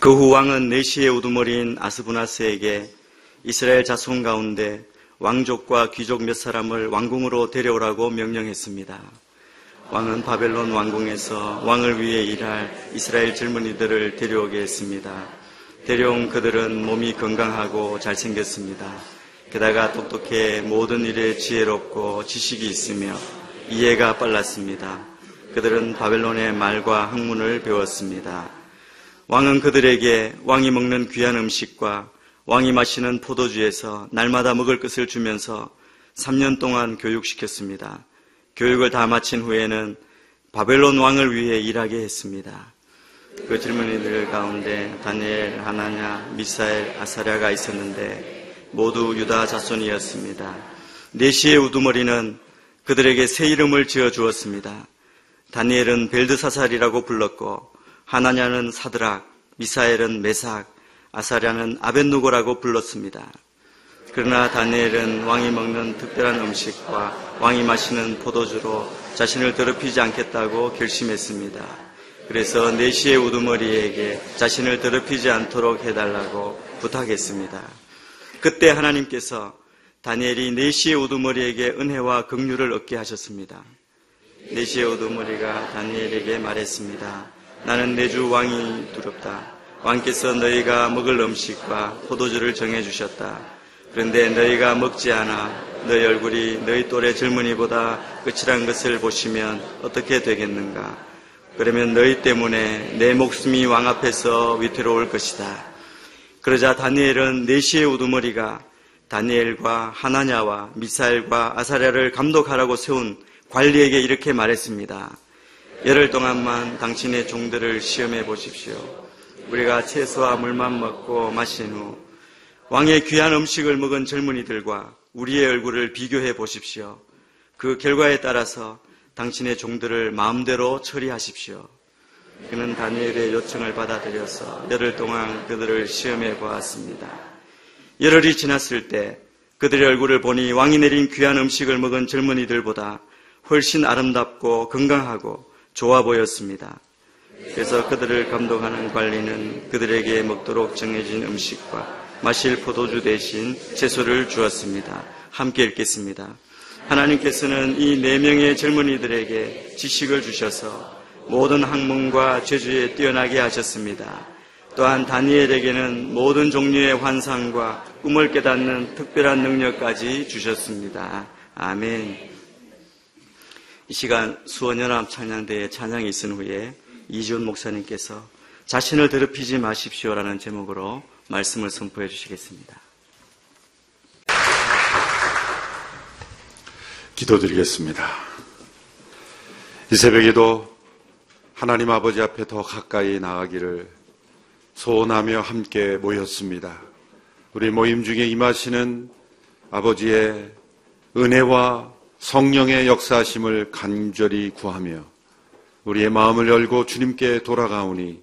그 후 왕은 네시의 우두머리인 아스부나스에게 이스라엘 자손 가운데 왕족과 귀족 몇 사람을 왕궁으로 데려오라고 명령했습니다. 왕은 바벨론 왕궁에서 왕을 위해 일할 이스라엘 젊은이들을 데려오게 했습니다. 데려온 그들은 몸이 건강하고 잘생겼습니다. 게다가 똑똑해 모든 일에 지혜롭고 지식이 있으며 이해가 빨랐습니다. 그들은 바벨론의 말과 학문을 배웠습니다. 왕은 그들에게 왕이 먹는 귀한 음식과 왕이 마시는 포도주에서 날마다 먹을 것을 주면서 3년 동안 교육시켰습니다. 교육을 다 마친 후에는 바벨론 왕을 위해 일하게 했습니다. 그 젊은이들 가운데 다니엘, 하나냐, 미사엘, 아사랴가 있었는데 모두 유다 자손이었습니다. 네시의 우두머리는 그들에게 새 이름을 지어주었습니다. 다니엘은 벨드사살이라고 불렀고 하나냐는 사드락, 미사엘은 메삭, 아사랴는 아벳누고라고 불렀습니다. 그러나 다니엘은 왕이 먹는 특별한 음식과 왕이 마시는 포도주로 자신을 더럽히지 않겠다고 결심했습니다. 그래서 네시의 우두머리에게 자신을 더럽히지 않도록 해달라고 부탁했습니다. 그때 하나님께서 다니엘이 네시의 우두머리에게 은혜와 긍휼을 얻게 하셨습니다. 네시의 우두머리가 다니엘에게 말했습니다. 나는 내 주 왕이 두렵다. 왕께서 너희가 먹을 음식과 포도주를 정해주셨다. 그런데 너희가 먹지 않아 너희 얼굴이 너희 또래 젊은이보다 끝이란 것을 보시면 어떻게 되겠는가? 그러면 너희 때문에 내 목숨이 왕 앞에서 위태로울 것이다. 그러자 다니엘은 네시의 우두머리가 다니엘과 하나냐와 미사엘과 아사랴를 감독하라고 세운 관리에게 이렇게 말했습니다. 열흘 동안만 당신의 종들을 시험해 보십시오. 우리가 채소와 물만 먹고 마신 후 왕의 귀한 음식을 먹은 젊은이들과 우리의 얼굴을 비교해 보십시오. 그 결과에 따라서 당신의 종들을 마음대로 처리하십시오. 그는 다니엘의 요청을 받아들여서 열흘 동안 그들을 시험해 보았습니다. 열흘이 지났을 때 그들의 얼굴을 보니 왕이 내린 귀한 음식을 먹은 젊은이들보다 훨씬 아름답고 건강하고 좋아 보였습니다. 그래서 그들을 감독하는 관리는 그들에게 먹도록 정해진 음식과 마실 포도주 대신 채소를 주었습니다. 함께 읽겠습니다. 하나님께서는 이 4명의 젊은이들에게 지식을 주셔서 모든 학문과 죄주에 뛰어나게 하셨습니다. 또한 다니엘에게는 모든 종류의 환상과 꿈을 깨닫는 특별한 능력까지 주셨습니다. 아멘. 이 시간 수원연합 찬양대에 찬양이 있은 후에 이지훈 목사님께서 자신을 더럽히지 마십시오라는 제목으로 말씀을 선포해 주시겠습니다. 기도드리겠습니다. 이 새벽에도 하나님 아버지 앞에 더 가까이 나가기를 소원하며 함께 모였습니다. 우리 모임 중에 임하시는 아버지의 은혜와 성령의 역사하심을 간절히 구하며 우리의 마음을 열고 주님께 돌아가오니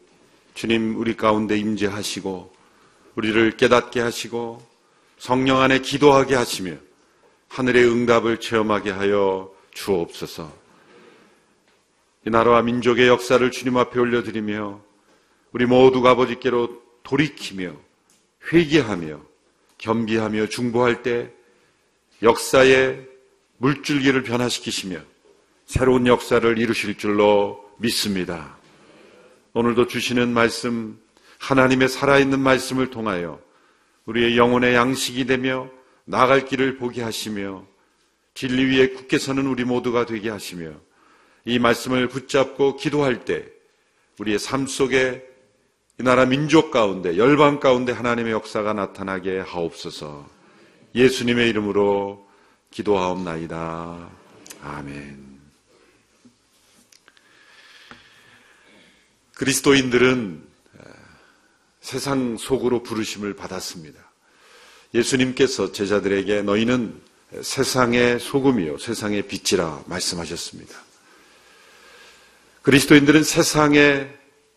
주님 우리 가운데 임재하시고 우리를 깨닫게 하시고 성령 안에 기도하게 하시며 하늘의 응답을 체험하게 하여 주옵소서. 이 나라와 민족의 역사를 주님 앞에 올려드리며 우리 모두가 아버지께로 돌이키며 회개하며 겸비하며 중보할 때 역사의 물줄기를 변화시키시며 새로운 역사를 이루실 줄로 믿습니다. 오늘도 주시는 말씀, 하나님의 살아있는 말씀을 통하여 우리의 영혼의 양식이 되며 나아갈 길을 보게 하시며 진리 위에 굳게 서는 우리 모두가 되게 하시며 이 말씀을 붙잡고 기도할 때 우리의 삶 속에 이 나라 민족 가운데 열방 가운데 하나님의 역사가 나타나게 하옵소서. 예수님의 이름으로 기도하옵나이다. 아멘. 그리스도인들은 세상 속으로 부르심을 받았습니다. 예수님께서 제자들에게 너희는 세상의 소금이요 세상의 빛이라 말씀하셨습니다. 그리스도인들은 세상에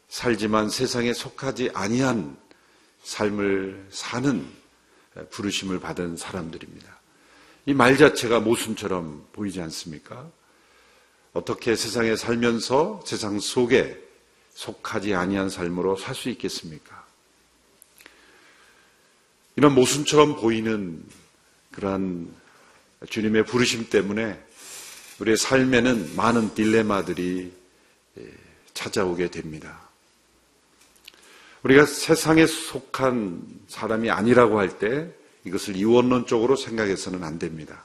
살지만 세상에 속하지 아니한 삶을 사는 부르심을 받은 사람들입니다. 이 말 자체가 모순처럼 보이지 않습니까? 어떻게 세상에 살면서 세상 속에 속하지 아니한 삶으로 살 수 있겠습니까? 이런 모순처럼 보이는 그러한 주님의 부르심 때문에 우리의 삶에는 많은 딜레마들이 찾아오게 됩니다. 우리가 세상에 속한 사람이 아니라고 할 때 이것을 이원론적으로 생각해서는 안 됩니다.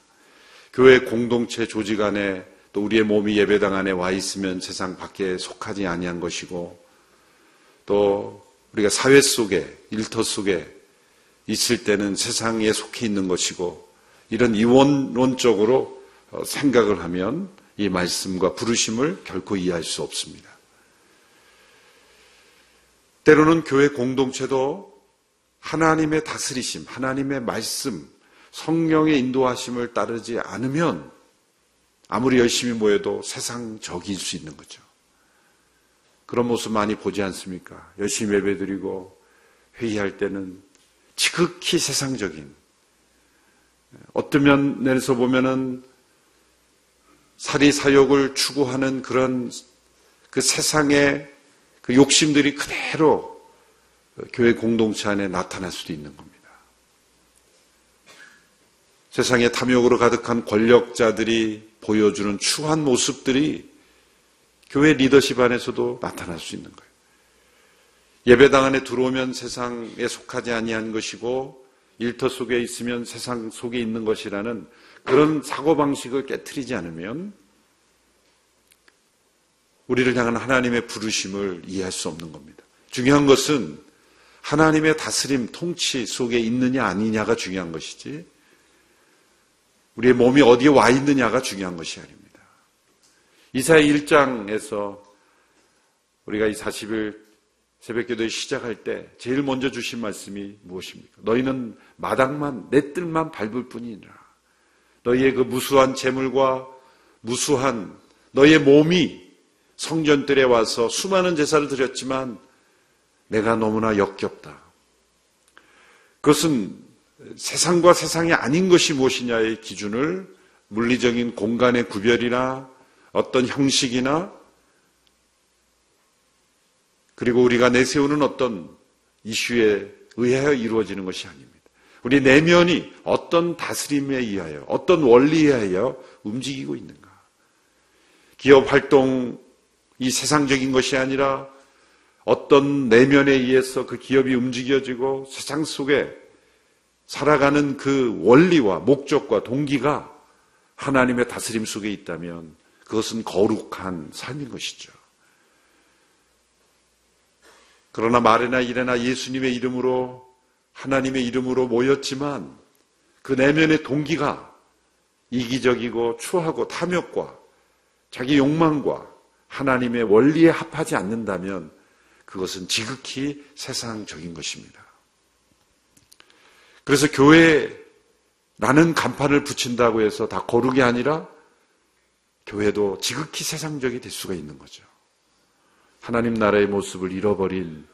교회 공동체 조직 안에 또 우리의 몸이 예배당 안에 와 있으면 세상 밖에 속하지 아니한 것이고, 또 우리가 사회 속에, 일터 속에 있을 때는 세상에 속해 있는 것이고, 이런 이원론적으로 생각을 하면 이 말씀과 부르심을 결코 이해할 수 없습니다. 때로는 교회 공동체도 하나님의 다스리심, 하나님의 말씀, 성령의 인도하심을 따르지 않으면 아무리 열심히 모여도 세상적일 수 있는 거죠. 그런 모습 많이 보지 않습니까? 열심히 예배드리고 회의할 때는 지극히 세상적인, 어떤 면에서 보면은 사리사욕을 추구하는 그런 그 세상의 그 욕심들이 그대로 교회 공동체 안에 나타날 수도 있는 겁니다. 세상의 탐욕으로 가득한 권력자들이 보여주는 추한 모습들이 교회 리더십 안에서도 나타날 수 있는 거예요. 예배당 안에 들어오면 세상에 속하지 아니한 것이고 일터 속에 있으면 세상 속에 있는 것이라는 그런 사고방식을 깨트리지 않으면 우리를 향한 하나님의 부르심을 이해할 수 없는 겁니다. 중요한 것은 하나님의 다스림, 통치 속에 있느냐 아니냐가 중요한 것이지 우리의 몸이 어디에 와 있느냐가 중요한 것이 아닙니다. 이사야 1장에서 우리가 이 40일 새벽기도에 시작할 때 제일 먼저 주신 말씀이 무엇입니까? 너희는 마당만 내 뜰만 밟을 뿐이니라. 너희의 그 무수한 재물과 무수한 너희의 몸이 성전들에 와서 수많은 제사를 드렸지만 내가 너무나 역겹다. 그것은 세상과 세상이 아닌 것이 무엇이냐의 기준을 물리적인 공간의 구별이나 어떤 형식이나 그리고 우리가 내세우는 어떤 이슈에 의하여 이루어지는 것이 아닙니다. 우리 내면이 어떤 다스림에 의하여, 어떤 원리에 의하여 움직이고 있는가. 기업 활동이 세상적인 것이 아니라 어떤 내면에 의해서 그 기업이 움직여지고 세상 속에 살아가는 그 원리와 목적과 동기가 하나님의 다스림 속에 있다면 그것은 거룩한 삶인 것이죠. 그러나 말이나 일이나 예수님의 이름으로 하나님의 이름으로 모였지만 그 내면의 동기가 이기적이고 추하고 탐욕과 자기 욕망과 하나님의 원리에 합하지 않는다면 그것은 지극히 세상적인 것입니다. 그래서 교회라는 간판을 붙인다고 해서 다 거룩이 아니라 교회도 지극히 세상적이 될 수가 있는 거죠. 하나님 나라의 모습을 잃어버린,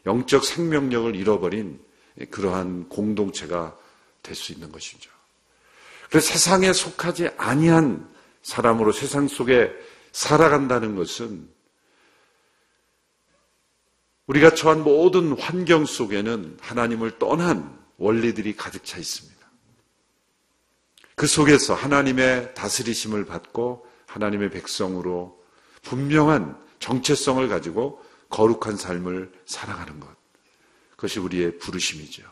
영적 생명력을 잃어버린 그러한 공동체가 될 수 있는 것이죠. 그래서 세상에 속하지 아니한 사람으로 세상 속에 살아간다는 것은 우리가 처한 모든 환경 속에는 하나님을 떠난 원리들이 가득 차 있습니다. 그 속에서 하나님의 다스리심을 받고 하나님의 백성으로 분명한 정체성을 가지고 거룩한 삶을 살아가는 것. 그것이 우리의 부르심이죠.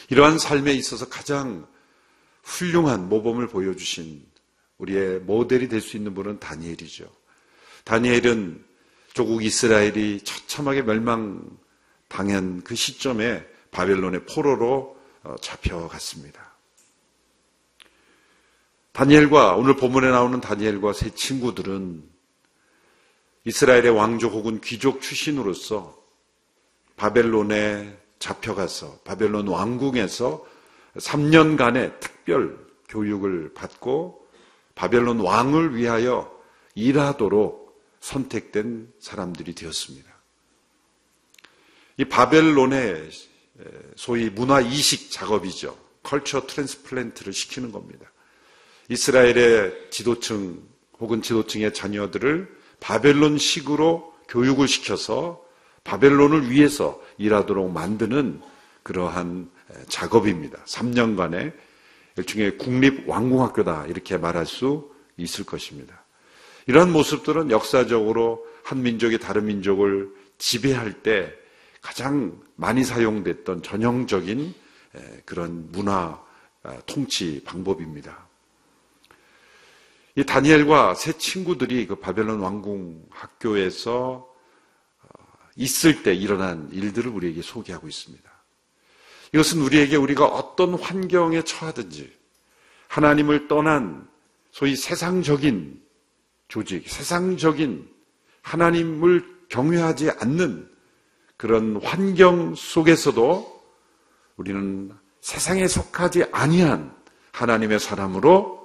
이러한 삶에 있어서 가장 훌륭한 모범을 보여주신 우리의 모델이 될 수 있는 분은 다니엘이죠. 다니엘은 조국 이스라엘이 처참하게 멸망당한 그 시점에 바벨론의 포로로 잡혀갔습니다. 다니엘과 오늘 본문에 나오는 다니엘과 세 친구들은 이스라엘의 왕족 혹은 귀족 출신으로서 바벨론에 잡혀가서 바벨론 왕궁에서 3년간의 특별 교육을 받고 바벨론 왕을 위하여 일하도록 선택된 사람들이 되었습니다. 이 바벨론의 소위 문화 이식 작업이죠. 컬처 트랜스플랜트를 시키는 겁니다. 이스라엘의 지도층 혹은 지도층의 자녀들을 바벨론식으로 교육을 시켜서 바벨론을 위해서 일하도록 만드는 그러한 작업입니다. 3년간의 일종의 국립왕궁학교다 이렇게 말할 수 있을 것입니다. 이러한 모습들은 역사적으로 한 민족이 다른 민족을 지배할 때 가장 많이 사용됐던 전형적인 그런 문화 통치 방법입니다. 이 다니엘과 세 친구들이 그 바벨론 왕궁 학교에서 있을 때 일어난 일들을 우리에게 소개하고 있습니다. 이것은 우리에게 우리가 어떤 환경에 처하든지 하나님을 떠난 소위 세상적인 조직, 세상적인 하나님을 경외하지 않는 그런 환경 속에서도 우리는 세상에 속하지 아니한 하나님의 사람으로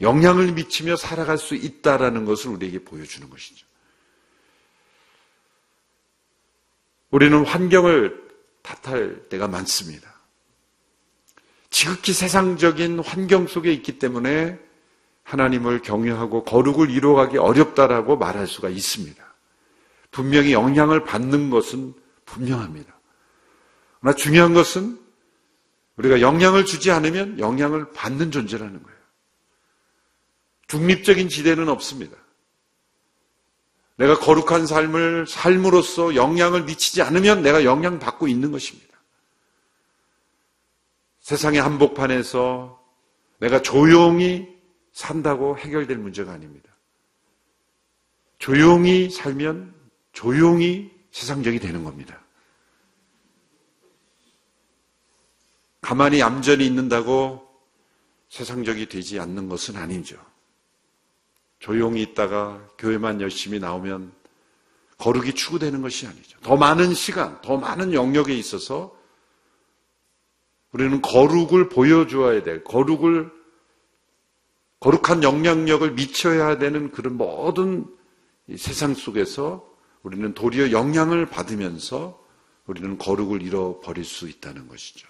영향을 미치며 살아갈 수 있다라는 것을 우리에게 보여주는 것이죠. 우리는 환경을 탓할 때가 많습니다. 지극히 세상적인 환경 속에 있기 때문에 하나님을 경외하고 거룩을 이루어가기 어렵다라고 말할 수가 있습니다. 분명히 영향을 받는 것은 분명합니다. 그러나 중요한 것은 우리가 영향을 주지 않으면 영향을 받는 존재라는 거예요. 중립적인 지대는 없습니다. 내가 거룩한 삶을 삶으로써 영향을 미치지 않으면 내가 영향받고 있는 것입니다. 세상의 한복판에서 내가 조용히 산다고 해결될 문제가 아닙니다. 조용히 살면 조용히 세상적이 되는 겁니다. 가만히 얌전히 있는다고 세상적이 되지 않는 것은 아니죠. 조용히 있다가 교회만 열심히 나오면 거룩이 추구되는 것이 아니죠. 더 많은 시간, 더 많은 영역에 있어서 우리는 거룩을 보여주어야 될, 거룩한 영향력을 미쳐야 되는 그런 모든 세상 속에서 우리는 도리어 영향을 받으면서 우리는 거룩을 잃어버릴 수 있다는 것이죠.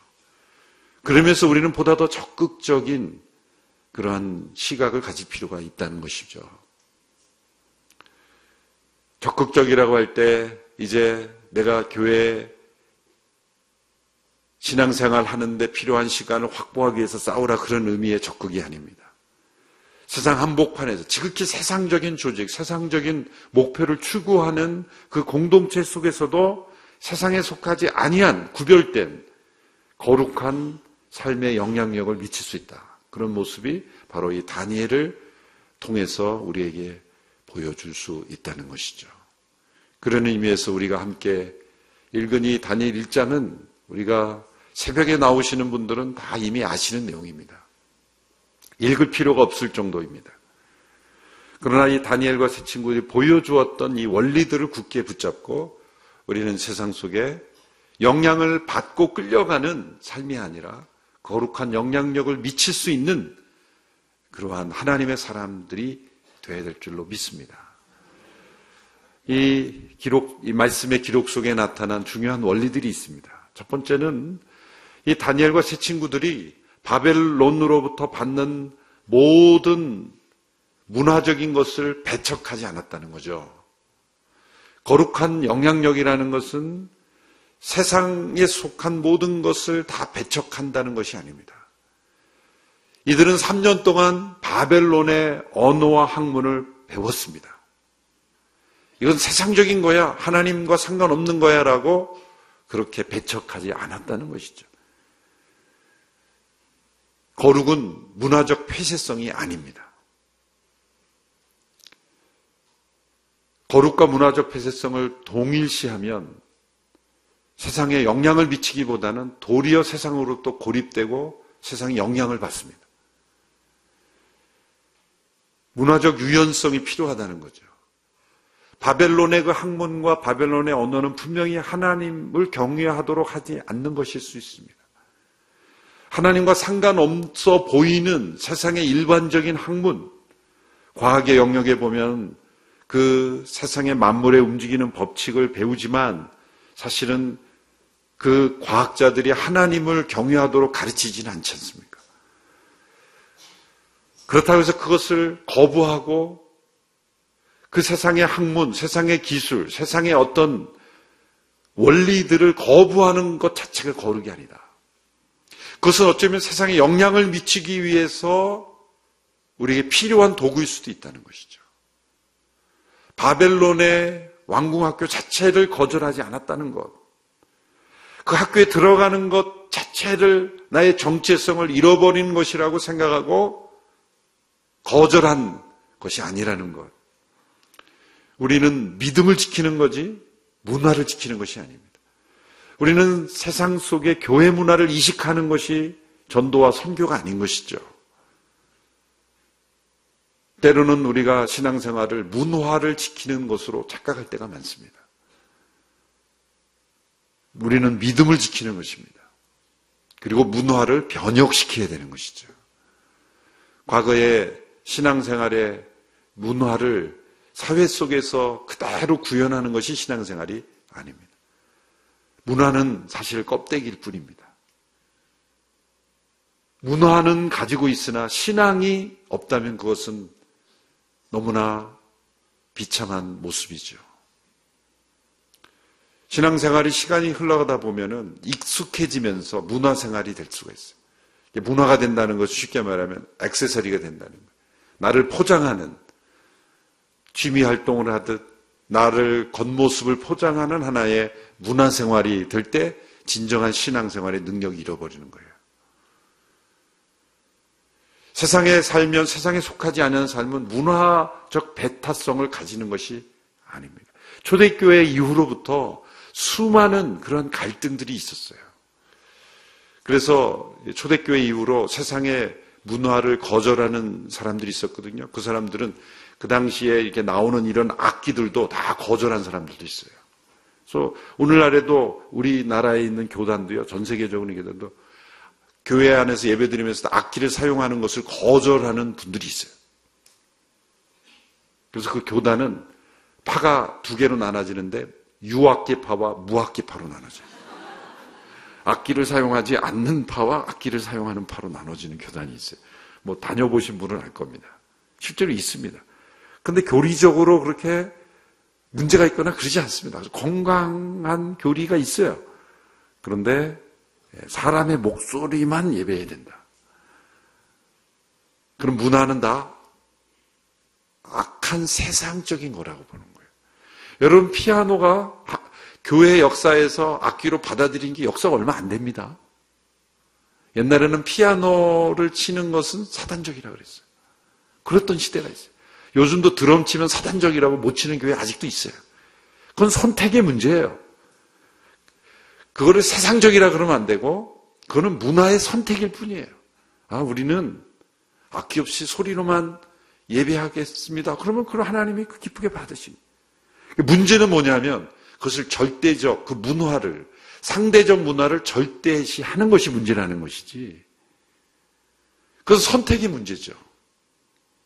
그러면서 우리는 보다 더 적극적인 그러한 시각을 가질 필요가 있다는 것이죠. 적극적이라고 할 때 이제 내가 교회 신앙생활 하는데 필요한 시간을 확보하기 위해서 싸우라 그런 의미의 적극이 아닙니다. 세상 한복판에서 지극히 세상적인 조직, 세상적인 목표를 추구하는 그 공동체 속에서도 세상에 속하지 아니한 구별된 거룩한 삶의 영향력을 미칠 수 있다. 그런 모습이 바로 이 다니엘을 통해서 우리에게 보여줄 수 있다는 것이죠. 그런 의미에서 우리가 함께 읽은 이 다니엘 1장은 우리가 새벽에 나오시는 분들은 다 이미 아시는 내용입니다. 읽을 필요가 없을 정도입니다. 그러나 이 다니엘과 세 친구들이 보여주었던 이 원리들을 굳게 붙잡고 우리는 세상 속에 영향을 받고 끌려가는 삶이 아니라 거룩한 영향력을 미칠 수 있는 그러한 하나님의 사람들이 되어야 될 줄로 믿습니다. 이 말씀의 기록 속에 나타난 중요한 원리들이 있습니다. 첫 번째는 이 다니엘과 세 친구들이 바벨론으로부터 받는 모든 문화적인 것을 배척하지 않았다는 거죠. 거룩한 영향력이라는 것은 세상에 속한 모든 것을 다 배척한다는 것이 아닙니다. 이들은 3년 동안 바벨론의 언어와 학문을 배웠습니다. 이건 세상적인 거야, 하나님과 상관없는 거야 라고 그렇게 배척하지 않았다는 것이죠. 거룩은 문화적 폐쇄성이 아닙니다. 거룩과 문화적 폐쇄성을 동일시하면 세상에 영향을 미치기보다는 도리어 세상으로부터 고립되고 세상에 영향을 받습니다. 문화적 유연성이 필요하다는 거죠. 바벨론의 그 학문과 바벨론의 언어는 분명히 하나님을 경외하도록 하지 않는 것일 수 있습니다. 하나님과 상관없어 보이는 세상의 일반적인 학문, 과학의 영역에 보면 그 세상의 만물에 움직이는 법칙을 배우지만 사실은 그 과학자들이 하나님을 경외하도록 가르치지는 않지 않습니까? 그렇다고 해서 그것을 거부하고 그 세상의 학문, 세상의 기술, 세상의 어떤 원리들을 거부하는 것 자체가 거룩이 아니다. 그것은 어쩌면 세상에 영향을 미치기 위해서 우리에게 필요한 도구일 수도 있다는 것이죠. 바벨론의 왕궁학교 자체를 거절하지 않았다는 것, 그 학교에 들어가는 것 자체를 나의 정체성을 잃어버리는 것이라고 생각하고 거절한 것이 아니라는 것. 우리는 믿음을 지키는 거지 문화를 지키는 것이 아닙니다. 우리는 세상 속의 교회 문화를 이식하는 것이 전도와 선교가 아닌 것이죠. 때로는 우리가 신앙생활을 문화를 지키는 것으로 착각할 때가 많습니다. 우리는 믿음을 지키는 것입니다. 그리고 문화를 변혁시켜야 되는 것이죠. 과거의 신앙생활의 문화를 사회 속에서 그대로 구현하는 것이 신앙생활이 아닙니다. 문화는 사실 껍데기일 뿐입니다. 문화는 가지고 있으나 신앙이 없다면 그것은 너무나 비참한 모습이죠. 신앙생활이 시간이 흘러가다 보면은 익숙해지면서 문화생활이 될 수가 있어요. 문화가 된다는 것을 쉽게 말하면 액세서리가 된다는 거예요. 나를 포장하는, 취미 활동을 하듯 나를 겉모습을 포장하는 하나의 문화생활이 될 때 진정한 신앙생활의 능력을 잃어버리는 거예요. 세상에 살면 세상에 속하지 않은 삶은 문화적 배타성을 가지는 것이 아닙니다. 초대교회 이후로부터 수많은 그런 갈등들이 있었어요. 그래서 초대교회 이후로 세상의 문화를 거절하는 사람들이 있었거든요. 그 사람들은 그 당시에 이렇게 나오는 이런 악기들도 다 거절한 사람들도 있어요. 그래서 오늘날에도 우리나라에 있는 교단도요, 전 세계적으로 교단도 교회 안에서 예배드리면서 악기를 사용하는 것을 거절하는 분들이 있어요. 그래서 그 교단은 파가 두 개로 나눠지는데 유악기파와 무악기파로 나눠져요. 악기를 사용하지 않는 파와 악기를 사용하는 파로 나눠지는 교단이 있어요. 뭐 다녀보신 분은 알 겁니다. 실제로 있습니다. 그런데 교리적으로 그렇게 문제가 있거나 그러지 않습니다. 건강한 교리가 있어요. 그런데 사람의 목소리만 예배해야 된다. 그럼 문화는 다 악한 세상적인 거라고 보는 거예요. 여러분, 피아노가 교회 역사에서 악기로 받아들인 게 역사가 얼마 안 됩니다. 옛날에는 피아노를 치는 것은 사단적이라고 그랬어요. 그랬던 시대가 있어요. 요즘도 드럼 치면 사단적이라고 못 치는 교회 아직도 있어요. 그건 선택의 문제예요. 그거를 세상적이라 그러면 안 되고 그거는 문화의 선택일 뿐이에요. 아, 우리는 악기 없이 소리로만 예배하겠습니다. 그러면 그걸 하나님이 기쁘게 받으십니다. 문제는 뭐냐면 그것을 절대적, 그 문화를, 상대적 문화를 절대시하는 것이 문제라는 것이지. 그래서 선택이 문제죠.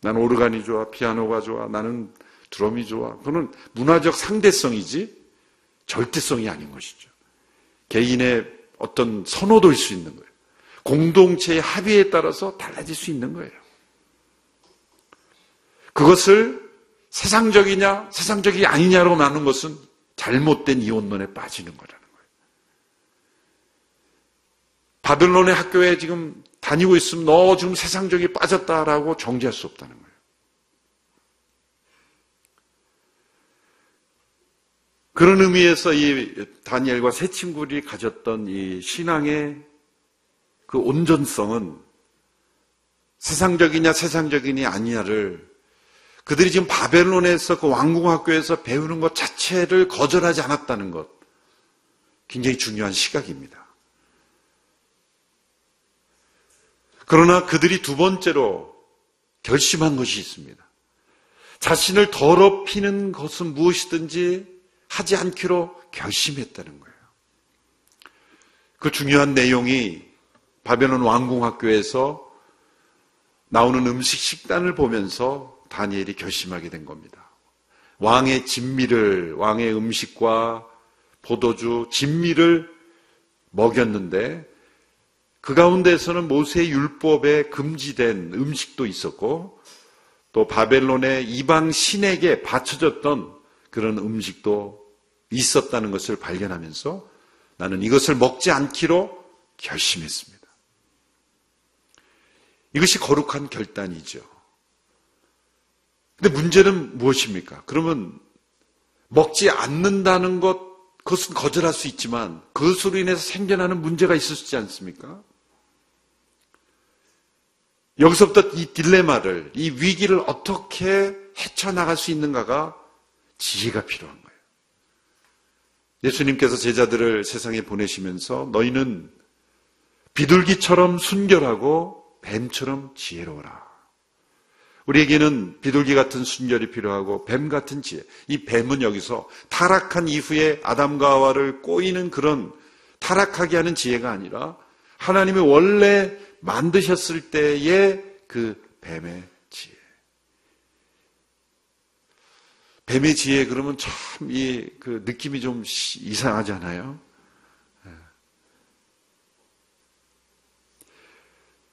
나는 오르간이 좋아, 피아노가 좋아, 나는 드럼이 좋아. 그거는 문화적 상대성이지 절대성이 아닌 것이죠. 개인의 어떤 선호도일 수 있는 거예요. 공동체의 합의에 따라서 달라질 수 있는 거예요. 그것을 세상적이냐, 세상적이 아니냐로 나누는 것은 잘못된 이원론에 빠지는 거라는 거예요. 바벨론의 학교에 지금 다니고 있으면 너 지금 세상적이 빠졌다라고 정죄할 수 없다는 거예요. 그런 의미에서 이 다니엘과 세 친구들이 가졌던 이 신앙의 그 온전성은 세상적이냐 세상적이냐 아니냐를 그들이 지금 바벨론에서 그 왕궁학교에서 배우는 것 자체를 거절하지 않았다는 것, 굉장히 중요한 시각입니다. 그러나 그들이 두 번째로 결심한 것이 있습니다. 자신을 더럽히는 것은 무엇이든지 하지 않기로 결심했다는 거예요. 그 중요한 내용이 바벨론 왕궁학교에서 나오는 음식 식단을 보면서 다니엘이 결심하게 된 겁니다. 왕의 진미를, 왕의 음식과 포도주, 진미를 먹였는데 그 가운데에서는 모세의 율법에 금지된 음식도 있었고 또 바벨론의 이방 신에게 바쳐졌던 그런 음식도 있었다는 것을 발견하면서 나는 이것을 먹지 않기로 결심했습니다. 이것이 거룩한 결단이죠. 근데 문제는 무엇입니까? 그러면 먹지 않는다는 그것은 거절할 수 있지만 그것으로 인해서 생겨나는 문제가 있었지 않습니까? 여기서부터 이 딜레마를, 이 위기를 어떻게 헤쳐나갈 수 있는가가 지혜가 필요한 거예요. 예수님께서 제자들을 세상에 보내시면서 너희는 비둘기처럼 순결하고 뱀처럼 지혜로워라. 우리에게는 비둘기 같은 순결이 필요하고 뱀 같은 지혜. 이 뱀은 여기서 타락한 이후에 아담과 하와를 꼬이는 그런 타락하게 하는 지혜가 아니라 하나님이 원래 만드셨을 때의 그 뱀의 지혜. 뱀의 지혜 그러면 참 그 느낌이 좀 이상하잖아요.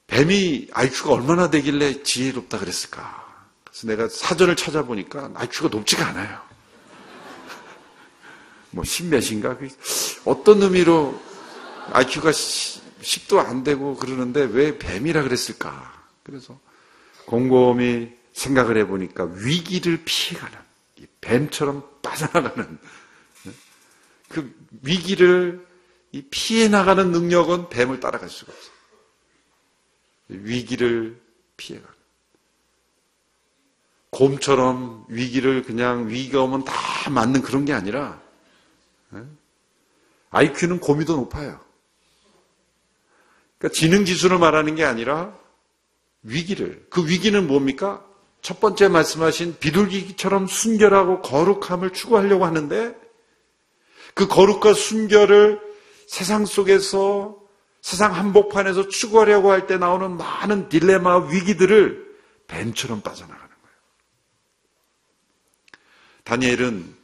뱀이 IQ가 얼마나 되길래 지혜롭다 그랬을까? 그래서 내가 사전을 찾아보니까 IQ가 높지가 않아요. 뭐 10몇인가? 어떤 의미로 IQ가 10도 안 되고 그러는데 왜 뱀이라 그랬을까? 그래서 곰곰이 생각을 해보니까 위기를 피해가는, 뱀처럼 빠져나가는 그 위기를 피해나가는 능력은 뱀을 따라갈 수가 없어요. 위기를 피해가는. 곰처럼 위기를 그냥 위기가 오면 다 맞는 그런 게 아니라 IQ는 곰이 더 높아요. 그러니까 지능지수를 말하는 게 아니라 위기를. 그 위기는 뭡니까? 첫 번째 말씀하신 비둘기처럼 순결하고 거룩함을 추구하려고 하는데 그 거룩과 순결을 세상 속에서 세상 한복판에서 추구하려고 할 때 나오는 많은 딜레마 위기들을 뱀처럼 빠져나가는 거예요. 다니엘은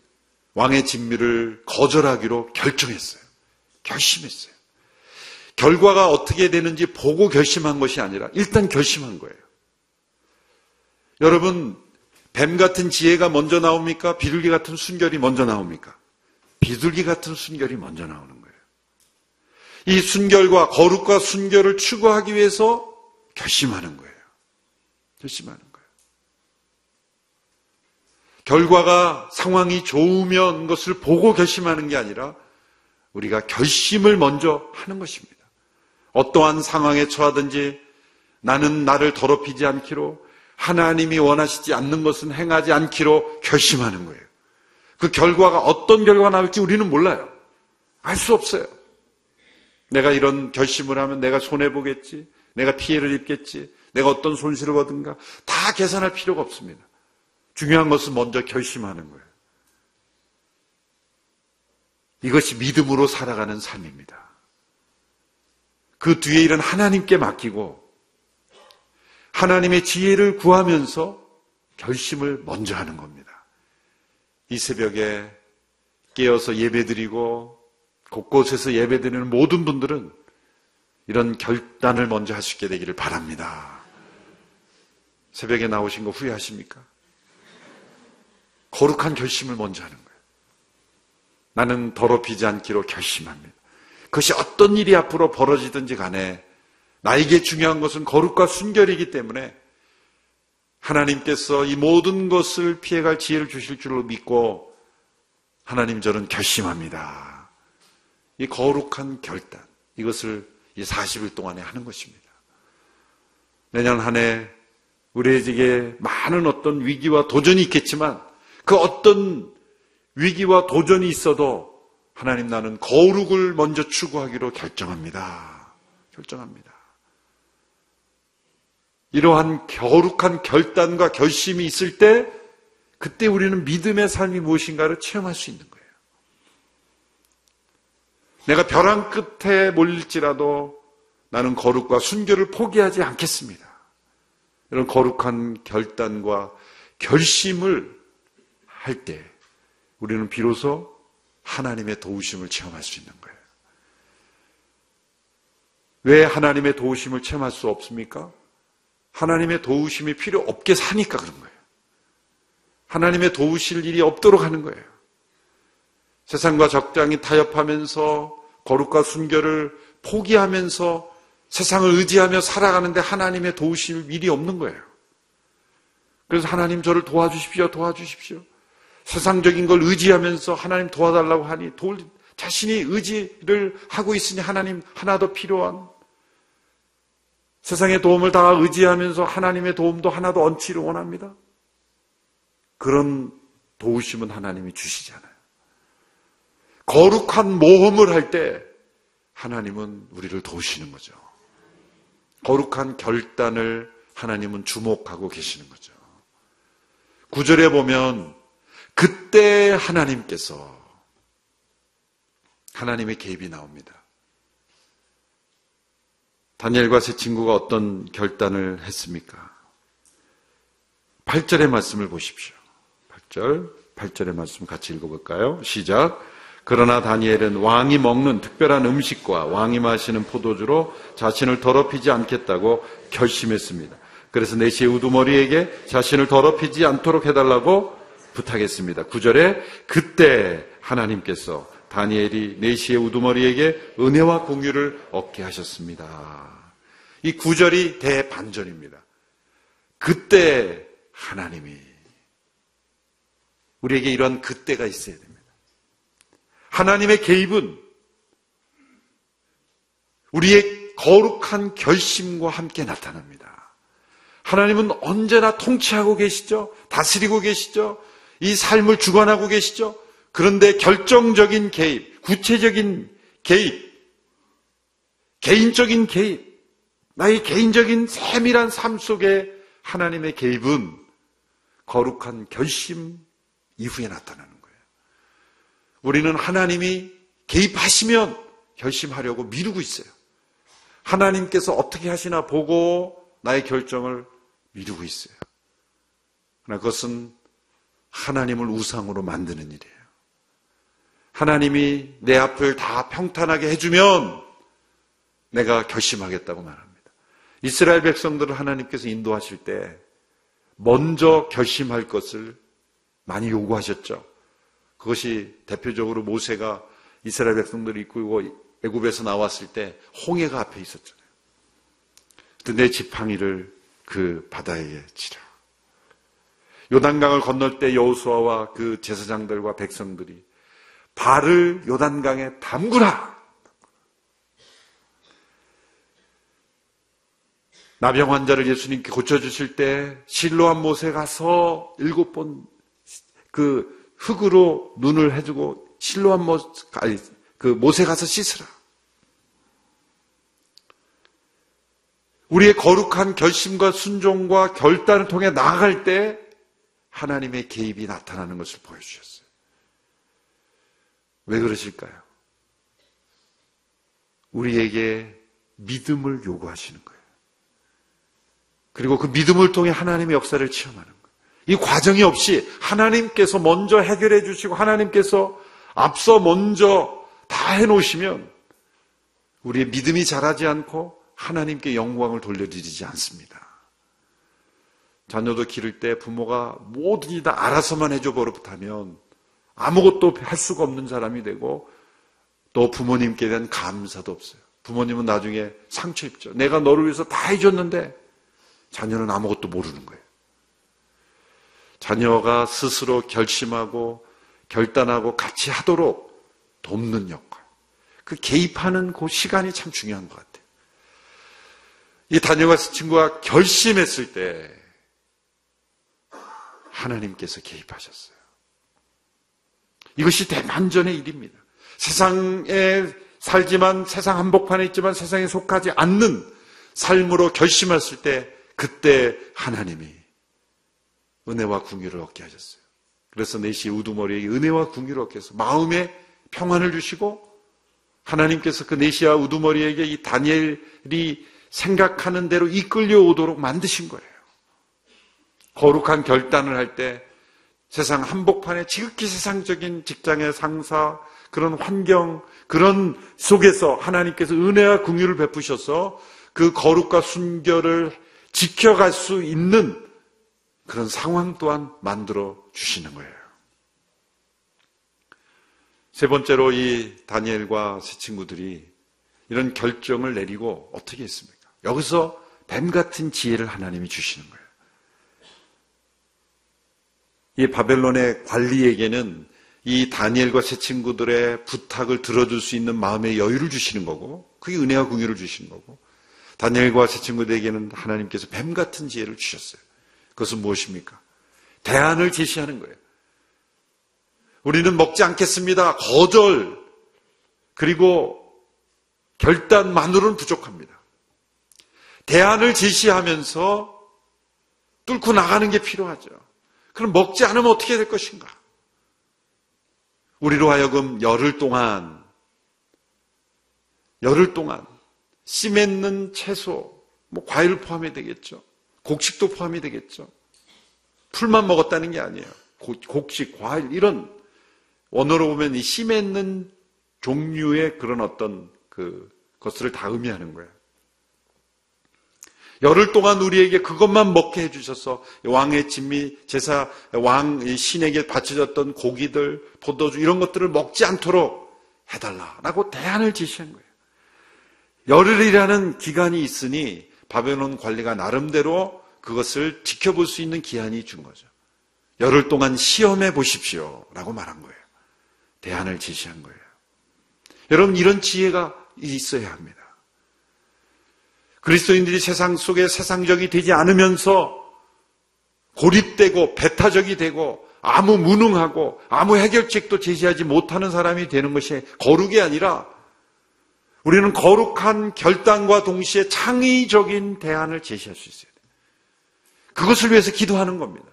왕의 진미를 거절하기로 결정했어요. 결심했어요. 결과가 어떻게 되는지 보고 결심한 것이 아니라 일단 결심한 거예요. 여러분, 뱀 같은 지혜가 먼저 나옵니까? 비둘기 같은 순결이 먼저 나옵니까? 비둘기 같은 순결이 먼저 나오는 거예요. 이 순결과 거룩과 순결을 추구하기 위해서 결심하는 거예요. 결심하는 거예요. 결과가 상황이 좋으면 것을 보고 결심하는 게 아니라 우리가 결심을 먼저 하는 것입니다. 어떠한 상황에 처하든지 나는 나를 더럽히지 않기로 하나님이 원하시지 않는 것은 행하지 않기로 결심하는 거예요. 그 결과가 어떤 결과가 나올지 우리는 몰라요. 알 수 없어요. 내가 이런 결심을 하면 내가 손해보겠지, 내가 피해를 입겠지, 내가 어떤 손실을 받은가 다 계산할 필요가 없습니다. 중요한 것은 먼저 결심하는 거예요. 이것이 믿음으로 살아가는 삶입니다. 그 뒤에 일은 하나님께 맡기고 하나님의 지혜를 구하면서 결심을 먼저 하는 겁니다. 이 새벽에 깨어서 예배드리고 곳곳에서 예배드리는 모든 분들은 이런 결단을 먼저 할 수 있게 되기를 바랍니다. 새벽에 나오신 거 후회하십니까? 거룩한 결심을 먼저 하는 거예요. 나는 더럽히지 않기로 결심합니다. 그것이 어떤 일이 앞으로 벌어지든지 간에 나에게 중요한 것은 거룩과 순결이기 때문에 하나님께서 이 모든 것을 피해갈 지혜를 주실 줄로 믿고 하나님 저는 결심합니다. 이 거룩한 결단, 이것을 이 40일 동안에 하는 것입니다. 내년 한 해 우리에게 많은 어떤 위기와 도전이 있겠지만 그 어떤 위기와 도전이 있어도 하나님 나는 거룩을 먼저 추구하기로 결정합니다. 결정합니다. 이러한 거룩한 결단과 결심이 있을 때 그때 우리는 믿음의 삶이 무엇인가를 체험할 수 있는 거예요. 내가 벼랑 끝에 몰릴지라도 나는 거룩과 순결을 포기하지 않겠습니다. 이런 거룩한 결단과 결심을 할 때 우리는 비로소 하나님의 도우심을 체험할 수 있는 거예요. 왜 하나님의 도우심을 체험할 수 없습니까? 하나님의 도우심이 필요 없게 사니까 그런 거예요. 하나님의 도우실 일이 없도록 하는 거예요. 세상과 적당히 타협하면서 거룩과 순결을 포기하면서 세상을 의지하며 살아가는데 하나님의 도우실 일이 없는 거예요. 그래서 하나님 저를 도와주십시오, 도와주십시오. 세상적인 걸 의지하면서 하나님 도와달라고 하니 자신이 의지를 하고 있으니 하나님 하나 더 필요한, 세상의 도움을 다 의지하면서 하나님의 도움도 하나도 얹지를 원합니다. 그런 도우심은 하나님이 주시잖아요. 거룩한 모험을 할 때 하나님은 우리를 도우시는 거죠. 거룩한 결단을 하나님은 주목하고 계시는 거죠. 9절에 보면 그때 하나님께서, 하나님의 개입이 나옵니다. 다니엘과 세 친구가 어떤 결단을 했습니까? 8절의 말씀을 보십시오. 8절의 말씀 같이 읽어볼까요? 시작. 그러나 다니엘은 왕이 먹는 특별한 음식과 왕이 마시는 포도주로 자신을 더럽히지 않겠다고 결심했습니다. 그래서 내시의 우두머리에게 자신을 더럽히지 않도록 해달라고 부탁했습니다. 9절에 그때 하나님께서 다니엘이 내시의 우두머리에게 은혜와 공유를 얻게 하셨습니다. 이 9절이 대반전입니다. 그때 하나님이, 우리에게 이런 그때가 있어야 됩니다. 하나님의 개입은 우리의 거룩한 결심과 함께 나타납니다. 하나님은 언제나 통치하고 계시죠. 다스리고 계시죠. 이 삶을 주관하고 계시죠. 그런데 결정적인 개입, 구체적인 개입, 개인적인 개입, 나의 개인적인 세밀한 삶 속에 하나님의 개입은 거룩한 결심 이후에 나타나는 거예요. 우리는 하나님이 개입하시면 결심하려고 미루고 있어요. 하나님께서 어떻게 하시나 보고 나의 결정을 미루고 있어요. 그러나 그것은 하나님을 우상으로 만드는 일이에요. 하나님이 내 앞을 다 평탄하게 해주면 내가 결심하겠다고 말합니다. 이스라엘 백성들을 하나님께서 인도하실 때 먼저 결심할 것을 많이 요구하셨죠. 그것이 대표적으로 모세가 이스라엘 백성들을 이끌고 애굽에서 나왔을 때 홍해가 앞에 있었잖아요. 내 지팡이를 그 바다에 치라. 요단강을 건널 때 여호수아와 그 제사장들과 백성들이 발을 요단강에 담그라. 나병 환자를 예수님께 고쳐주실 때 실로암 못에 가서 7번 그 흙으로 눈을 해주고 실로암 못에 가서 씻으라. 우리의 거룩한 결심과 순종과 결단을 통해 나아갈 때 하나님의 개입이 나타나는 것을 보여주셨어요. 왜 그러실까요? 우리에게 믿음을 요구하시는 거예요. 그리고 그 믿음을 통해 하나님의 역사를 체험하는 거예요. 이 과정이 없이 하나님께서 먼저 해결해 주시고 하나님께서 앞서 먼저 다 해놓으시면 우리의 믿음이 자라지 않고 하나님께 영광을 돌려드리지 않습니다. 자녀도 기를 때 부모가 뭐든지 다 알아서만 해줘 버릇하면 아무것도 할 수가 없는 사람이 되고 또 부모님께 대한 감사도 없어요. 부모님은 나중에 상처 입죠. 내가 너를 위해서 다 해줬는데 자녀는 아무것도 모르는 거예요. 자녀가 스스로 결심하고 결단하고 같이 하도록 돕는 역할. 그 개입하는 그 시간이 참 중요한 것 같아요. 이 다니엘과 친구가 결심했을 때 하나님께서 개입하셨어요. 이것이 대반전의 일입니다. 세상에 살지만 세상 한복판에 있지만 세상에 속하지 않는 삶으로 결심했을 때 그때 하나님이 은혜와 궁유를 얻게 하셨어요. 그래서 내시의 우두머리에게 은혜와 궁유를 얻게 해서 마음에 평안을 주시고 하나님께서 그 내시와 우두머리에게 이 다니엘이 생각하는 대로 이끌려 오도록 만드신 거예요. 거룩한 결단을 할 때 세상 한복판에 지극히 세상적인 직장의 상사, 그런 환경, 그런 속에서 하나님께서 은혜와 긍휼을 베푸셔서 그 거룩과 순결을 지켜갈 수 있는 그런 상황 또한 만들어 주시는 거예요. 세 번째로 이 다니엘과 세 친구들이 이런 결정을 내리고 어떻게 했습니까? 여기서 뱀 같은 지혜를 하나님이 주시는 거예요. 이 바벨론의 관리에게는 이 다니엘과 세 친구들의 부탁을 들어줄 수 있는 마음의 여유를 주시는 거고, 그게 은혜와 긍휼을 주시는 거고, 다니엘과 세 친구들에게는 하나님께서 뱀 같은 지혜를 주셨어요. 그것은 무엇입니까? 대안을 제시하는 거예요. 우리는 먹지 않겠습니다. 거절, 그리고 결단만으로는 부족합니다. 대안을 제시하면서 뚫고 나가는 게 필요하죠. 그럼 먹지 않으면 어떻게 될 것인가? 우리로 하여금 열흘 동안 씨 맺는 채소, 과일 포함이 되겠죠. 곡식도 포함이 되겠죠. 풀만 먹었다는 게 아니에요. 곡식, 과일 이런 원어로 보면 이 씨 맺는 종류의 그런 어떤 것을 다 의미하는 거예요. 열흘 동안 우리에게 그것만 먹게 해주셔서 왕의 진미, 제사, 왕 신에게 바쳐졌던 고기들, 포도주 이런 것들을 먹지 않도록 해달라라고 대안을 제시한 거예요. 열흘이라는 기간이 있으니 바벨론 관리가 나름대로 그것을 지켜볼 수 있는 기한이 준 거죠. 열흘 동안 시험해 보십시오 라고 말한 거예요. 대안을 제시한 거예요. 여러분, 이런 지혜가 있어야 합니다. 그리스도인들이 세상 속에 세상적이 되지 않으면서 고립되고 배타적이 되고 아무 무능하고 아무 해결책도 제시하지 못하는 사람이 되는 것이 거룩이 아니라 우리는 거룩한 결단과 동시에 창의적인 대안을 제시할 수 있어야 돼요. 그것을 위해서 기도하는 겁니다.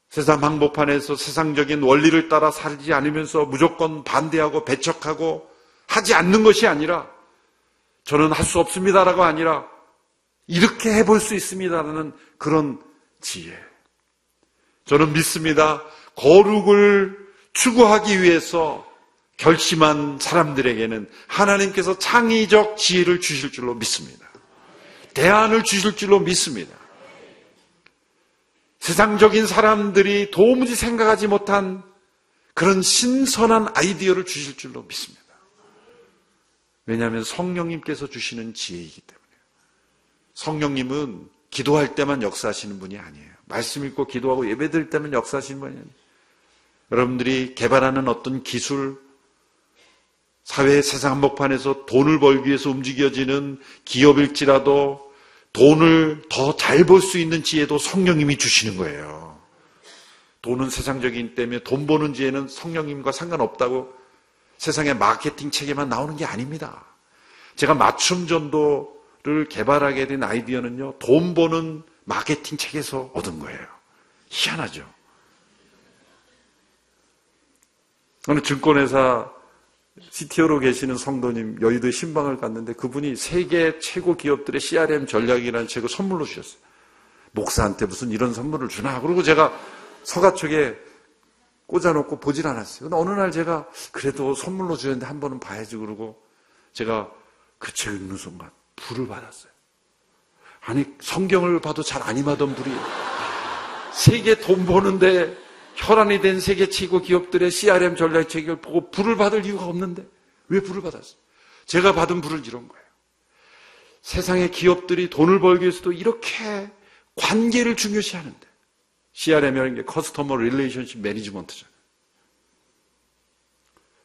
세상 한복판에서 세상적인 원리를 따라 살지 않으면서 무조건 반대하고 배척하고 하지 않는 것이 아니라 저는 할 수 없습니다라고 아니라 이렇게 해볼 수 있습니다라는 그런 지혜. 저는 믿습니다. 거룩을 추구하기 위해서 결심한 사람들에게는 하나님께서 창의적 지혜를 주실 줄로 믿습니다. 대안을 주실 줄로 믿습니다. 세상적인 사람들이 도무지 생각하지 못한 그런 신선한 아이디어를 주실 줄로 믿습니다. 왜냐하면 성령님께서 주시는 지혜이기 때문에요. 성령님은 기도할 때만 역사하시는 분이 아니에요. 말씀 읽고 기도하고 예배드릴 때만 역사하시는 분이 아니에요. 여러분들이 개발하는 어떤 기술, 사회의 세상 한복판에서 돈을 벌기 위해서 움직여지는 기업일지라도 돈을 더 잘 벌 수 있는 지혜도 성령님이 주시는 거예요. 돈은 세상적인 때문에 돈 버는 지혜는 성령님과 상관없다고 세상의 마케팅 책에만 나오는 게 아닙니다. 제가 맞춤 전도를 개발하게 된 아이디어는요, 돈 버는 마케팅 책에서 얻은 거예요. 희한하죠. 어느 증권회사 CTO로 계시는 성도님 여의도에 신방을 갔는데 그분이 세계 최고 기업들의 CRM 전략이라는 책을 선물로 주셨어요. 목사한테 무슨 이런 선물을 주나? 그리고 제가 서가쪽에 꽂아놓고 보질 않았어요. 근데 어느 날 제가 그래도 선물로 주는데 한 번은 봐야지 그러고 제가 그 책을 읽는 순간 불을 받았어요. 아니, 성경을 봐도 잘 안 임하던 불이 세계 돈 버는데 혈안이 된 세계 최고 기업들의 CRM 전략 책을 보고 불을 받을 이유가 없는데 왜 불을 받았어요? 제가 받은 불은 이런 거예요. 세상의 기업들이 돈을 벌기 위해서도 이렇게 관계를 중요시하는데 CRM이라는 게 커스터머 릴레이션십 매니지먼트잖아요.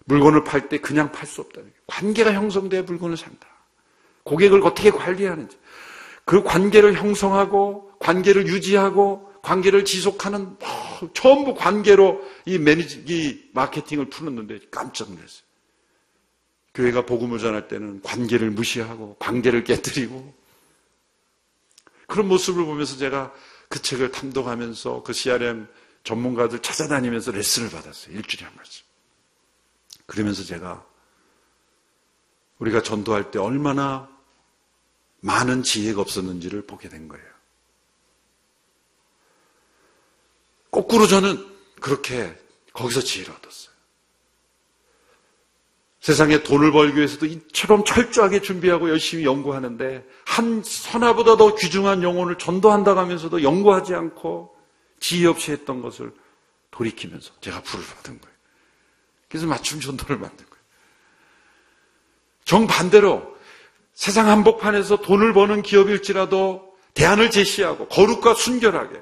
물건을 팔 때 그냥 팔 수 없다는 거예요. 관계가 형성돼야 물건을 산다. 고객을 어떻게 관리하는지 그 관계를 형성하고 관계를 유지하고 관계를 지속하는 전부 관계로 이 마케팅을 풀었는데 깜짝 놀랐어요. 교회가 복음을 전할 때는 관계를 무시하고 관계를 깨뜨리고 그런 모습을 보면서 제가 그 책을 탐독하면서 그 CRM 전문가들 찾아다니면서 레슨을 받았어요. 일주일에 한 번씩. 그러면서 제가 우리가 전도할 때 얼마나 많은 지혜가 없었는지를 보게 된 거예요. 거꾸로 저는 그렇게 거기서 지혜를 얻었어요. 세상에 돈을 벌기 위해서도 이처럼 철저하게 준비하고 열심히 연구하는데 한 선화보다 더 귀중한 영혼을 전도한다고 하면서도 연구하지 않고 지혜 없이 했던 것을 돌이키면서 제가 불을 받은 거예요. 그래서 맞춤 전도를 만든 거예요. 정반대로 세상 한복판에서 돈을 버는 기업일지라도 대안을 제시하고 거룩과 순결하게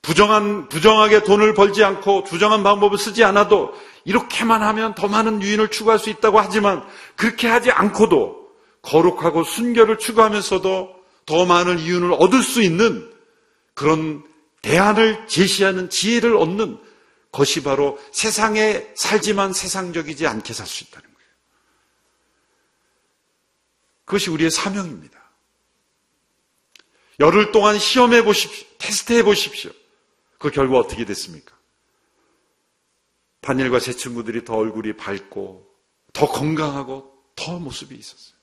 부정하게 돈을 벌지 않고 부정한 방법을 쓰지 않아도 이렇게만 하면 더 많은 유인을 추구할 수 있다고 하지만 그렇게 하지 않고도 거룩하고 순결을 추구하면서도 더 많은 이윤을 얻을 수 있는 그런 대안을 제시하는 지혜를 얻는 것이 바로 세상에 살지만 세상적이지 않게 살 수 있다는 거예요. 그것이 우리의 사명입니다. 열흘 동안 시험해 보십시오. 테스트해 보십시오. 그 결과 어떻게 됐습니까? 다니엘과 세 친구들이 더 얼굴이 밝고 더 건강하고 더 모습이 있었어요.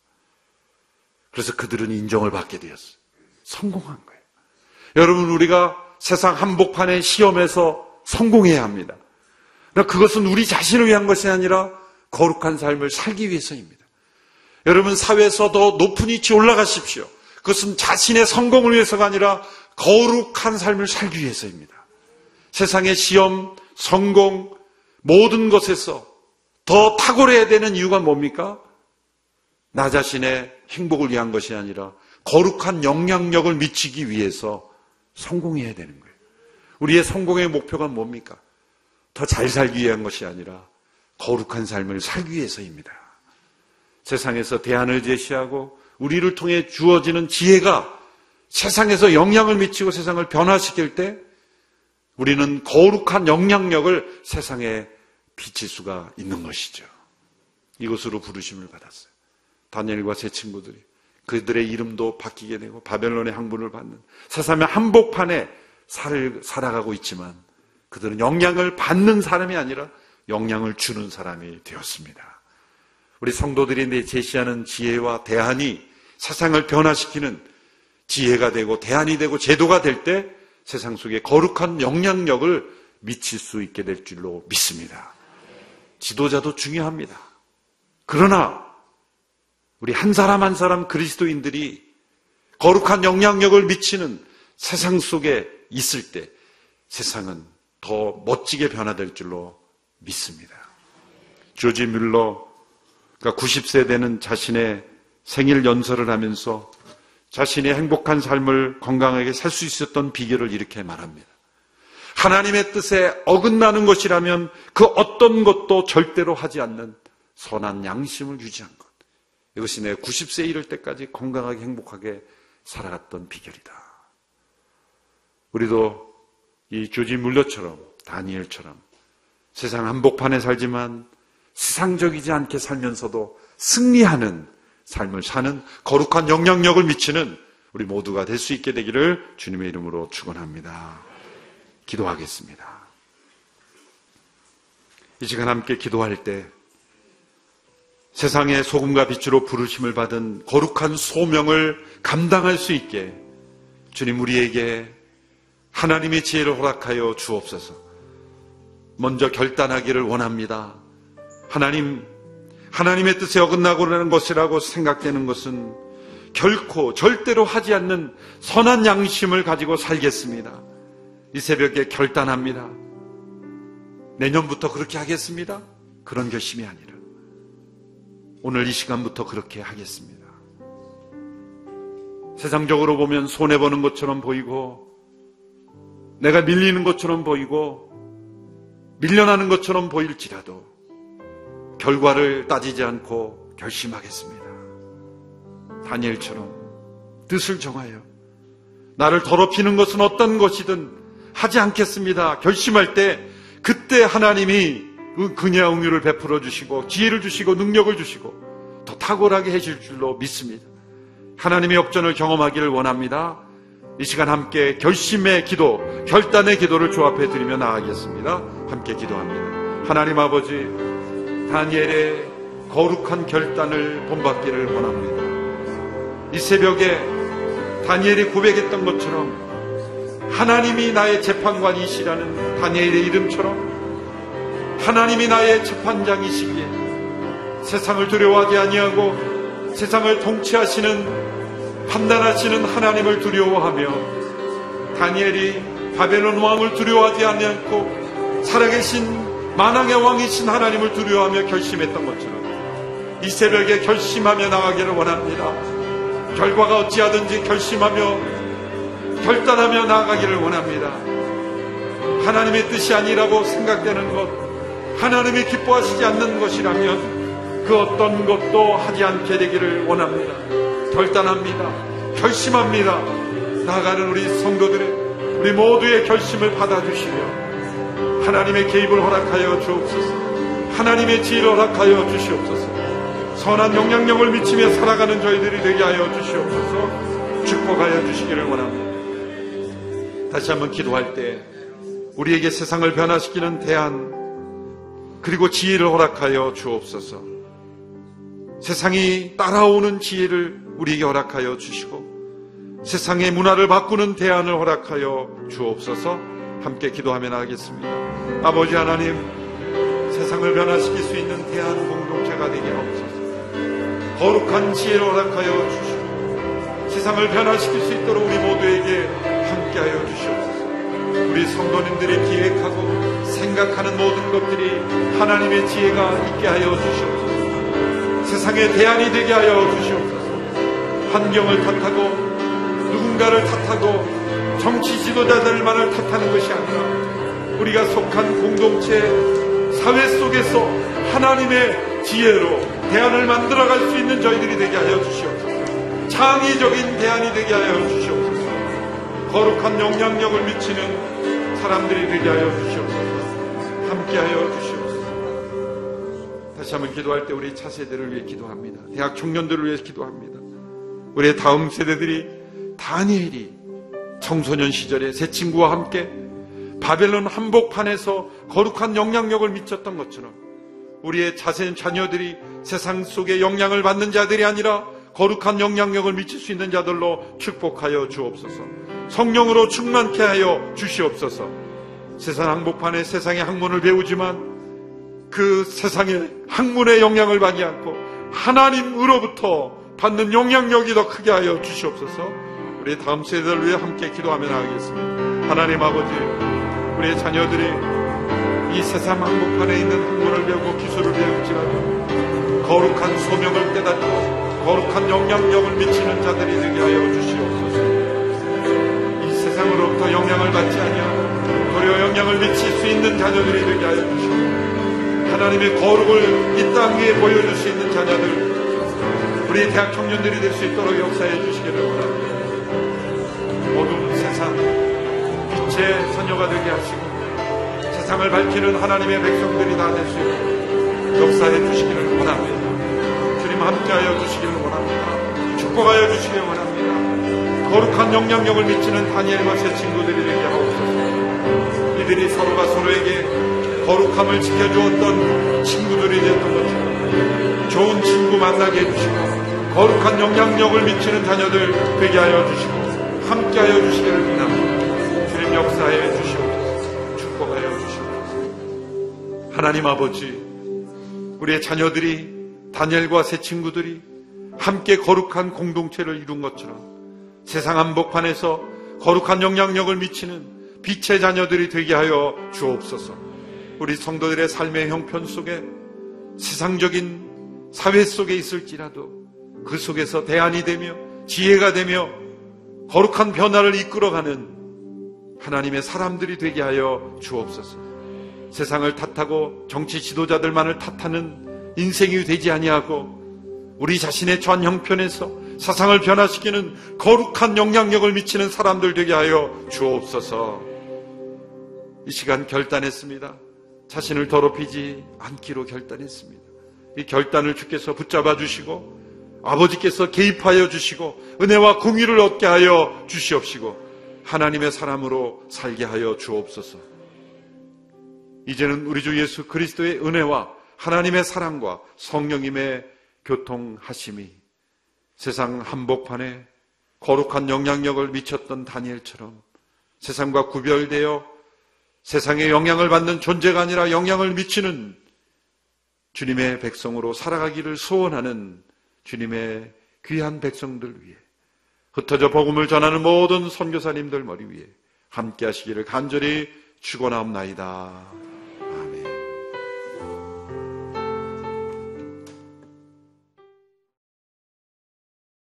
그래서 그들은 인정을 받게 되었어요. 성공한 거예요. 여러분, 우리가 세상 한복판의 시험에서 성공해야 합니다. 그러나 그것은 우리 자신을 위한 것이 아니라 거룩한 삶을 살기 위해서입니다. 여러분, 사회에서 더 높은 위치에 올라가십시오. 그것은 자신의 성공을 위해서가 아니라 거룩한 삶을 살기 위해서입니다. 세상의 시험, 성공, 모든 것에서 더 탁월해야 되는 이유가 뭡니까? 나 자신의 행복을 위한 것이 아니라 거룩한 영향력을 미치기 위해서 성공해야 되는 거예요. 우리의 성공의 목표가 뭡니까? 더 잘 살기 위한 것이 아니라 거룩한 삶을 살기 위해서입니다. 세상에서 대안을 제시하고 우리를 통해 주어지는 지혜가 세상에서 영향을 미치고 세상을 변화시킬 때 우리는 거룩한 영향력을 세상에 비칠 수가 있는 것이죠. 이것으로 부르심을 받았어요. 다니엘과 세 친구들이 그들의 이름도 바뀌게 되고 바벨론의 항분을 받는 세상의 한복판에 살아가고 있지만 그들은 영향을 받는 사람이 아니라 영향을 주는 사람이 되었습니다. 우리 성도들이 제시하는 지혜와 대안이 세상을 변화시키는 지혜가 되고 대안이 되고 제도가 될 때 세상 속에 거룩한 영향력을 미칠 수 있게 될 줄로 믿습니다. 지도자도 중요합니다. 그러나 우리 한 사람 한 사람 그리스도인들이 거룩한 영향력을 미치는 세상 속에 있을 때 세상은 더 멋지게 변화될 줄로 믿습니다. 조지 뮬러가 90세 되는 자신의 생일 연설을 하면서 자신의 행복한 삶을 건강하게 살 수 있었던 비결을 이렇게 말합니다. 하나님의 뜻에 어긋나는 것이라면 그 어떤 것도 절대로 하지 않는 선한 양심을 유지한 것. 이것이 내 90세 이를 때까지 건강하게 행복하게 살아갔던 비결이다. 우리도 이 조지 뮬러처럼 다니엘처럼 세상 한복판에 살지만 세상적이지 않게 살면서도 승리하는 삶을 사는 거룩한 영향력을 미치는 우리 모두가 될 수 있게 되기를 주님의 이름으로 축원합니다. 기도하겠습니다. 이 시간 함께 기도할 때 세상의 소금과 빛으로 부르심을 받은 거룩한 소명을 감당할 수 있게 주님 우리에게 하나님의 지혜를 허락하여 주옵소서. 먼저 결단하기를 원합니다. 하나님의 뜻에 어긋나고는 것이라고 생각되는 것은 결코 절대로 하지 않는 선한 양심을 가지고 살겠습니다. 이 새벽에 결단합니다. 내년부터 그렇게 하겠습니다. 그런 결심이 아니라 오늘 이 시간부터 그렇게 하겠습니다. 세상적으로 보면 손해보는 것처럼 보이고 내가 밀리는 것처럼 보이고 밀려나는 것처럼 보일지라도 결과를 따지지 않고 결심하겠습니다. 다니엘처럼 뜻을 정하여 나를 더럽히는 것은 어떤 것이든 하지 않겠습니다. 결심할 때 그때 하나님이 그냐 응유를 베풀어 주시고 지혜를 주시고 능력을 주시고 더 탁월하게 해줄 줄로 믿습니다. 하나님의 역전을 경험하기를 원합니다. 이 시간 함께 결심의 기도, 결단의 기도를 조합해 드리며 나아가겠습니다. 함께 기도합니다. 하나님 아버지, 다니엘의 거룩한 결단을 본받기를 원합니다. 이 새벽에 다니엘이 고백했던 것처럼 하나님이 나의 재판관이시라는 다니엘의 이름처럼 하나님이 나의 재판장이시기에 세상을 두려워하지 아니하고 세상을 통치하시는 판단하시는 하나님을 두려워하며 다니엘이 바벨론 왕을 두려워하지 않고 살아계신 만왕의 왕이신 하나님을 두려워하며 결심했던 것처럼 이 새벽에 결심하며 나가기를 원합니다. 결과가 어찌하든지 결심하며 결단하며 나아가기를 원합니다. 하나님의 뜻이 아니라고 생각되는 것, 하나님이 기뻐하시지 않는 것이라면 그 어떤 것도 하지 않게 되기를 원합니다. 결단합니다. 결심합니다. 나아가는 우리 성도들의, 우리 모두의 결심을 받아주시며 하나님의 개입을 허락하여 주옵소서. 하나님의 지혜를 허락하여 주시옵소서. 선한 영향력을 미치며 살아가는 저희들이 되게 하여 주시옵소서. 축복하여 주시기를 원합니다. 다시 한번 기도할 때 우리에게 세상을 변화시키는 대안, 그리고 지혜를 허락하여 주옵소서. 세상이 따라오는 지혜를 우리에게 허락하여 주시고 세상의 문화를 바꾸는 대안을 허락하여 주옵소서. 함께 기도하며 나가겠습니다. 아버지 하나님, 세상을 변화시킬 수 있는 대안 공동체가 되게 하옵소서. 거룩한 지혜를 허락하여 주시고 세상을 변화시킬 수 있도록 우리 모두에게 함께하여 주시옵소서. 우리 성도님들이 기획하고 생각하는 모든 것들이 하나님의 지혜가 있게 하여 주시옵소서. 세상의 대안이 되게 하여 주시옵소서. 환경을 탓하고 누군가를 탓하고 정치 지도자들만을 탓하는 것이 아니라 우리가 속한 공동체, 사회 속에서 하나님의 지혜로 대안을 만들어갈 수 있는 저희들이 되게 하여 주시옵소서. 창의적인 대안이 되게 하여 주시옵소서. 거룩한 영향력을 미치는 사람들이 되게 하여 주시옵소서. 함께하여 주시옵소서. 다시 한번 기도할 때 우리 차세대를 위해 기도합니다. 대학 청년들을 위해 기도합니다. 우리의 다음 세대들이 다니엘이 청소년 시절에 새 친구와 함께 바벨론 한복판에서 거룩한 영향력을 미쳤던 것처럼 우리의 자녀들이 세상 속에 영향을 받는 자들이 아니라 거룩한 영향력을 미칠 수 있는 자들로 축복하여 주옵소서. 성령으로 충만케 하여 주시옵소서. 세상 한복판에 세상의 학문을 배우지만 그 세상의 학문의 영향을 받지 않고 하나님으로부터 받는 영향력이 더 크게 하여 주시옵소서. 우리 다음 세대를 위해 함께 기도하며 나가겠습니다. 하나님 아버지, 우리의 자녀들이 이 세상 한복판에 있는 학문을 배우고 기술을 배울지라도 거룩한 소명을 깨닫고 거룩한 영향력을 미치는 자들이 되게 하여 주시옵소서. 이 세상으로부터 영향을 받지 아니하고 도리어 영향을 미칠 수 있는 자녀들이 되게 하여 주시고 하나님의 거룩을 이 땅 위에 보여줄 수 있는 자녀들, 우리 대학 청년들이 될 수 있도록 역사해 주시기를 원합니다. 어두운 세상, 빛의 선녀가 되게 하시고 세상을 밝히는 하나님의 백성들이 다 될 수 있도록 역사해 주시기를 원합니다. 주님 함께하여 주시기를 원합니다. 축복하여 주시기를 원합니다. 거룩한 영향력을 미치는 다니엘과 새 친구들이 되게 하옵소서. 이들이 서로가 서로에게 거룩함을 지켜주었던 친구들이 됐던 것처럼 좋은 친구 만나게 해주시고 거룩한 영향력을 미치는 자녀들 되게 하여 주시고 함께하여 주시기를 원합니다. 주님 역사해 주시옵소서. 축복하여 주시옵소서. 하나님 아버지, 우리의 자녀들이 다니엘과 새 친구들이 함께 거룩한 공동체를 이룬 것처럼 세상 한복판에서 거룩한 영향력을 미치는 빛의 자녀들이 되게 하여 주옵소서. 우리 성도들의 삶의 형편 속에 세상적인 사회 속에 있을지라도 그 속에서 대안이 되며 지혜가 되며 거룩한 변화를 이끌어가는 하나님의 사람들이 되게 하여 주옵소서. 세상을 탓하고 정치 지도자들만을 탓하는 인생이 되지 아니하고 우리 자신의 전 형편에서 세상을 변화시키는 거룩한 영향력을 미치는 사람들 되게 하여 주옵소서. 이 시간 결단했습니다. 자신을 더럽히지 않기로 결단했습니다. 이 결단을 주께서 붙잡아 주시고 아버지께서 개입하여 주시고 은혜와 공의를 얻게 하여 주시옵시고 하나님의 사람으로 살게 하여 주옵소서. 이제는 우리 주 예수 그리스도의 은혜와 하나님의 사랑과 성령님의 교통하심이 세상 한복판에 거룩한 영향력을 미쳤던 다니엘처럼 세상과 구별되어 세상에 영향을 받는 존재가 아니라 영향을 미치는 주님의 백성으로 살아가기를 소원하는 주님의 귀한 백성들 위해 흩어져 복음을 전하는 모든 선교사님들 머리 위에 함께 하시기를 간절히 축원하옵나이다.